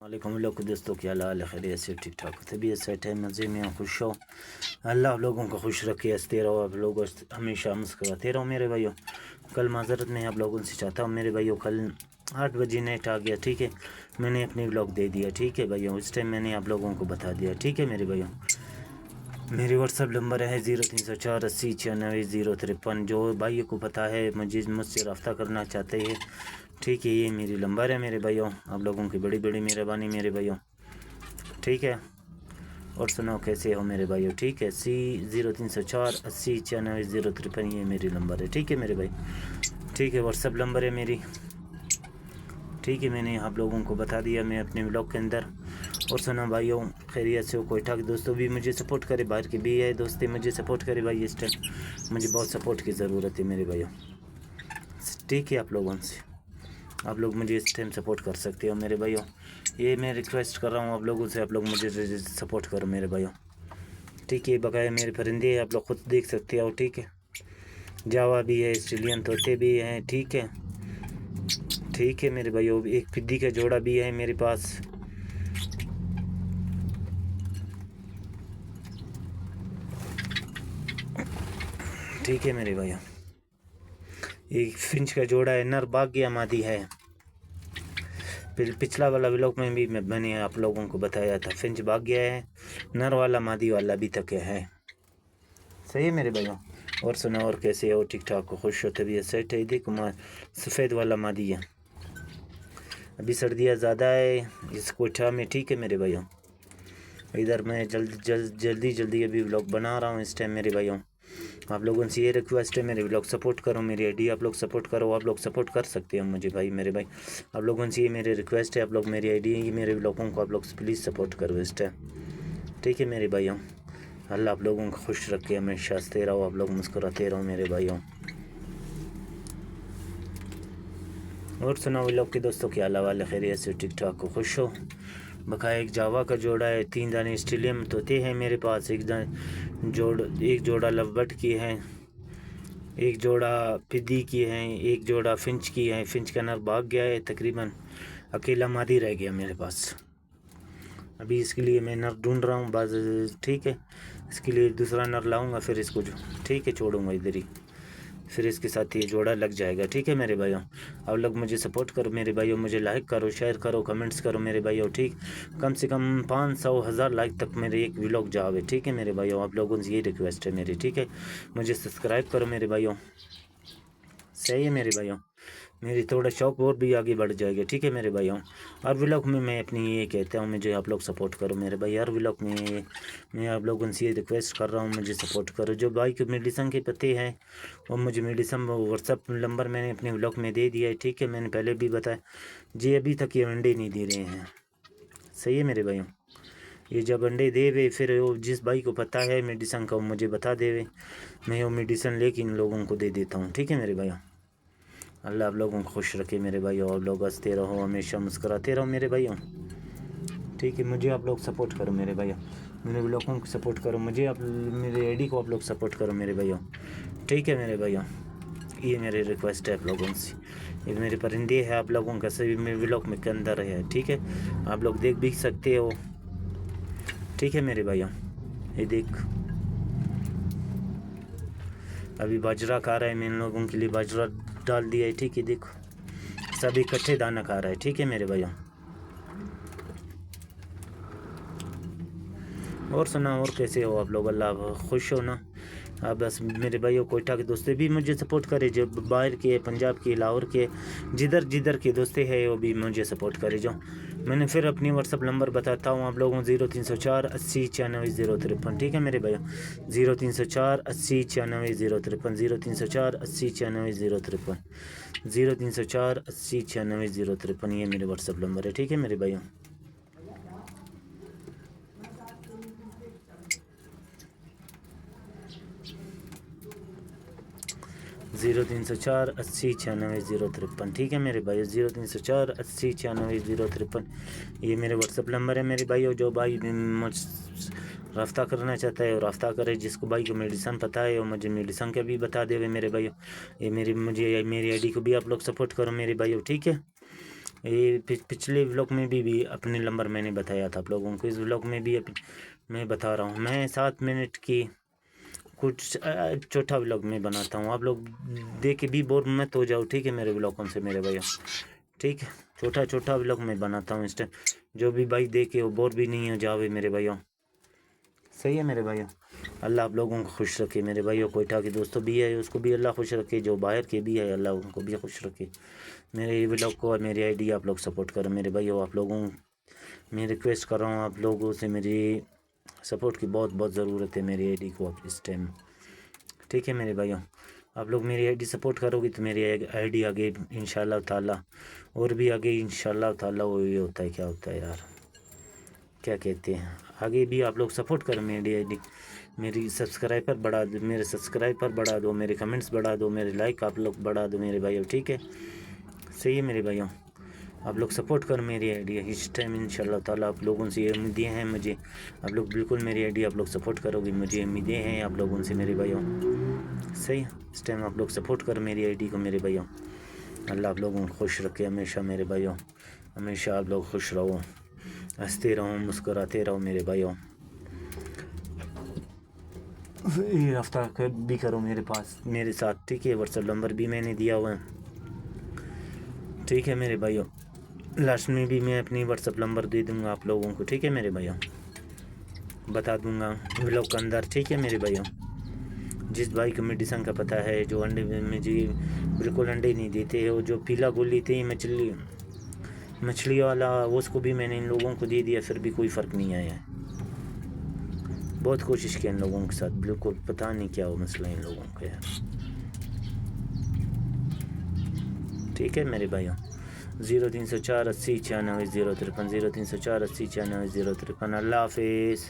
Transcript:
वालेकुम लोग दोस्तों, क्या हाल है? खैरियत से, ठीक ठाक, तबीयत सेट है, मज़े में हो, खुश हो। अल्लाह आप लोगों को खुश रखे, हंसते रहो, आप लोग हमेशा मुस्कुराते रहो मेरे भाइयों। कल माजरत मैं आप लोगों से चाहता हूँ मेरे भाइयों, कल 8 बजे नेट आ गया, ठीक है। मैंने अपनी ब्लॉग दे दिया, ठीक है भाइयों। उस टाइम मैंने आप लोगों को बता दिया, ठीक है मेरे भाइयों। मेरी व्हाट्सअप नंबर है 0304 80 96 053। जो भाइयों को पता है मुझसे रब्ता करना चाहते हैं, ठीक है, ये मेरी नंबर है मेरे भाइयों। आप लोगों की बड़ी बड़ी मेहरबानी मेरे भाइयों, ठीक है। और सुनाओ कैसे हो मेरे भाइयों, ठीक है। 0304 80 96 053, ये मेरी नंबर है, ठीक है मेरे भाई, ठीक है। व्हाट्सअप नंबर है मेरी, ठीक है। मैंने आप लोगों को बता दिया मैं अपने ब्लॉग के अंदर। और सुना भाइयों, खैरियत से हो, कोई ठाक दोस्तों भी मुझे सपोर्ट करे, बाहर के भी है दोस्ती मुझे सपोर्ट करे भाई। इस टाइम मुझे बहुत सपोर्ट की ज़रूरत है मेरे भाइयों, ठीक है। आप लोग मुझे इस टाइम सपोर्ट कर सकते हो मेरे भाइयों। ये मैं रिक्वेस्ट कर रहा हूँ आप लोगों से, आप लोग मुझे सपोर्ट करो मेरे भाइयों, ठीक है। बकाया मेरे परिंदे आप लोग खुद देख सकते हो, ठीक है। जावा भी है, ऑस्ट्रेलियन तोते भी हैं, ठीक है, ठीक है मेरे भाइयों। एक फिद्दी का जोड़ा भी है मेरे पास, ठीक है मेरे भाइयों। एक फिंच का जोड़ा है, नर भाग गया, मादी है। पिछला वाला व्लॉग में भी मैंने आप लोगों को बताया था, फिंच भाग गया है, नर वाला मादी वाला अभी तक है, सही है मेरे भाइयों। और सुनो, और कैसे हो, ठीक ठाक हो, खुश हो, तबीयत सेट है। देखो सफ़ेद वाला मादी है, अभी सर्दियाँ ज़्यादा है इस कोठा में, ठीक है मेरे भाइयों। इधर मैं जल्दी अभी व्लॉग बना रहा हूँ इस टाइम मेरे भाइयों। आप लोगों से ये रिक्वेस्ट है, मेरे व्लॉग सपोर्ट करो, मेरी आईडी आप लोग सपोर्ट करो, आप लोग सपोर्ट कर सकते हो मुझे भाई मेरे भाई। आप लोगों से ये मेरी रिक्वेस्ट है, आप लोग मेरी आईडी मेरे व्लॉगों को आप लोग प्लीज़ सपोर्ट करो इस टाइम, ठीक है मेरे भाइयों। अल्लाह आप लोगों को खुश रखे, हमेशा हंसते रहो, आप लोग मुस्कुराते रहो मेरे भाइयों। और सुनाओ व्लॉग के दोस्तों, क्या हाल है? खैरियत से, ठीक ठाक हो, खुश हो। बकाया एक जावा का जोड़ा है, 3 दाने ऑस्ट्रेलियन तोते हैं मेरे पास, एक जोड़ा लवबर्ड की है, एक जोड़ा फिद्दी की है, एक जोड़ा फिंच की है। फिंच का नर भाग गया है तकरीबन, अकेला मादी रह गया मेरे पास। अभी इसके लिए मैं नर ढूंढ रहा हूँ बस, ठीक है। इसके लिए दूसरा नर लाऊंगा, फिर इसको ठीक है छोड़ूंगा इधर ही, फिर इसके साथ ये जोड़ा लग जाएगा, ठीक है मेरे भाइयों। आप लोग मुझे सपोर्ट करो मेरे भाइयों, मुझे लाइक करो, शेयर करो, कमेंट्स करो मेरे भाइयों, ठीक। कम से कम 500,000 लाइक तक मेरे एक व्लॉग जावे, ठीक है मेरे भाइयों। आप लोगों से ये रिक्वेस्ट है मेरी, ठीक है। मुझे सब्सक्राइब करो मेरे भाइयों, सही है मेरे भाइयों। मेरी थोड़ा शौक और भी आगे बढ़ जाएगा, ठीक है मेरे भाइयों। हर व्लॉग में मैं अपनी ये कहता हूँ, मुझे आप लोग सपोर्ट करो मेरे भाई। हर व्लॉग में मैं आप लोगों से ये रिक्वेस्ट कर रहा हूँ, मुझे सपोर्ट करो। जो भाई को मेडिसन के पते हैं वो मुझे मेडिसन व्हाट्सअप नंबर मैंने अपने व्लॉग में दे दिया है, ठीक है। मैंने पहले भी बताया जी, अभी तक ये अंडे नहीं दे रहे हैं, सही है मेरे भाइयों। ये जब अंडे दे वे, फिर वो जिस भाई को पता है मेडिसन का वो मुझे बता देवे, मैं वो मेडिसन लेके इन लोगों को दे देता हूँ, ठीक है मेरे भाइयों। अल्लाह आप लोगों को खुश रखे मेरे भाइयों, आप लोग हंसते रहो, हमेशा मुस्कुराते रहो मेरे भाइयों, ठीक है। मुझे आप लोग सपोर्ट करो मेरे भाइयों, मेरे लोगों को सपोर्ट करो, मुझे आप मेरे आईडी को आप लोग सपोर्ट करो मेरे भाइयों, ठीक है मेरे भाइयों। ये मेरी रिक्वेस्ट है आप लोगों से। ये मेरे परिंदे हैं, आप लोगों का सभी मेरे व्लॉग में के अंदर है, ठीक है। आप लोग देख भी सकते हो, ठीक है मेरे भाइयों। ये देख अभी बाजरा खा रहा है, मैं इन लोगों के लिए बाजरा डाल दिया है, ठीक है। देखो सभी इकट्ठे दाना खा रहा है, ठीक है मेरे भैया। और सुना, और कैसे हो आप लोग? अल्लाह खुश हो ना। आप बस मेरे भाइयों कोयटा के दोस्ते भी मुझे सपोर्ट करे, जो बाहर के, पंजाब के, लाहौर के, जिधर के दोस्ते हैं वो भी मुझे सपोर्ट करे। जो मैंने फिर अपनी व्हाट्सअप नंबर बताता हूँ आप लोगों, 0304 80 96 053, ठीक है मेरे भैया। 0304 80 96 053, 0304 80 96 053, 0304 80 96 053, ये मेरे व्हाट्सअप नंबर है, ठीक है मेरे भैया। 0304 80 96 053, ठीक है मेरे भाई। 0304 80 96 053, ये मेरे व्हाट्सअप नंबर है मेरे भाई। जो भाई रफ्ता करना चाहता है और रफ्ता करे, जिसको भाई को मेडिसन पता है और मुझे मेडिसन का भी बता देवे मेरे भाई। ये मेरी आईडी को भी आप लोग सपोर्ट करो मेरे भाई, ठीक है। ये पिछले व्लॉग में भी अपने नंबर मैंने बताया था आप लोगों को, इस व्लॉग में भी मैं बता रहा हूँ। मैं 7 मिनट की कुछ छोटा व्लॉग में बनाता हूँ, आप लोग देख के भी बोर मत हो जाओ, ठीक है मेरे व्लॉगों से मेरे भाइयों, ठीक है। छोटा छोटा व्लॉग मैं बनाता हूँ इस टाइम, जो भी भाई देखे वो बोर भी नहीं हो जावे मेरे भाइयों, सही है मेरे भाइयों। अल्लाह आप लोगों को खुश रखे मेरे भाइयों। कोयटा के दोस्तों भी है उसको भी अल्लाह खुश रखे, जो बाहर के भी है अल्लाह उनको भी खुश रखे। मेरे व्लॉग को और मेरी आईडी आप लोग सपोर्ट करो मेरे भाइयों। आप लोगों मैं रिक्वेस्ट कर रहा हूँ आप लोगों से, मेरी सपोर्ट की बहुत बहुत ज़रूरत है मेरी आईडी को अब इस टाइम, ठीक है मेरे भाइयों। आप लोग मेरी आईडी सपोर्ट करोगे तो मेरी आईडी आगे इंशाल्लाह ताला और भी आगे इंशाल्लाह ताला वो ये होता है, क्या होता है यार, क्या कहते हैं, आगे भी आप लोग सपोर्ट करो मेरी आईडी, मेरी सब्सक्राइबर बढ़ा दो, मेरे सब्सक्राइबर बढ़ा दो, मेरे कमेंट्स बढ़ा दो, मेरे लाइक आप लोग बढ़ा दो मेरे भाइयों, ठीक है, सही है मेरे भाइयों। आप लोग सपोर्ट करो मेरी आईडी इस टाइम इंशाल्लाह ताला। आप लोगों से ये उम्मीदें हैं मुझे, आप लोग बिल्कुल मेरी आईडी आप लोग सपोर्ट करोगे, मुझे उम्मीदें हैं आप लोगों से मेरे भाइयों, सही है। इस टाइम आप लोग सपोर्ट करो मेरी आईडी को मेरे भाइयों। अल्लाह आप लोगों को खुश रखे हमेशा मेरे भाइयों, हमेशा आप लोग खुश रहो, हंसते रहो, मुस्कुराते रहो मेरे भाइयों। ये हफ्ता भी करो मेरे पास मेरे साथ, ठीक है। व्हाट्सएप नंबर भी मैंने दिया हुआ है, ठीक है मेरे भाइयों। लास्ट में भी मैं अपनी व्हाट्सएप नंबर दे दूंगा आप लोगों को, ठीक है मेरे भाइयों, बता दूंगा व्लॉग के अंदर, ठीक है मेरे भाइयों। जिस भाई को मेडिसन का पता है, जो अंडे में जी बिल्कुल अंडे नहीं देते है, वो जो पीला गोली थे मछली वाला, उसको भी मैंने इन लोगों को दे दिया, फिर भी कोई फ़र्क नहीं आया है। बहुत कोशिश की इन लोगों के साथ, बिल्कुल पता नहीं क्या वो मसला इन लोगों का यार, ठीक है मेरे भाइयों। 0304 80 96 053 0304 80 96 053। अल्लाह हाफिज़।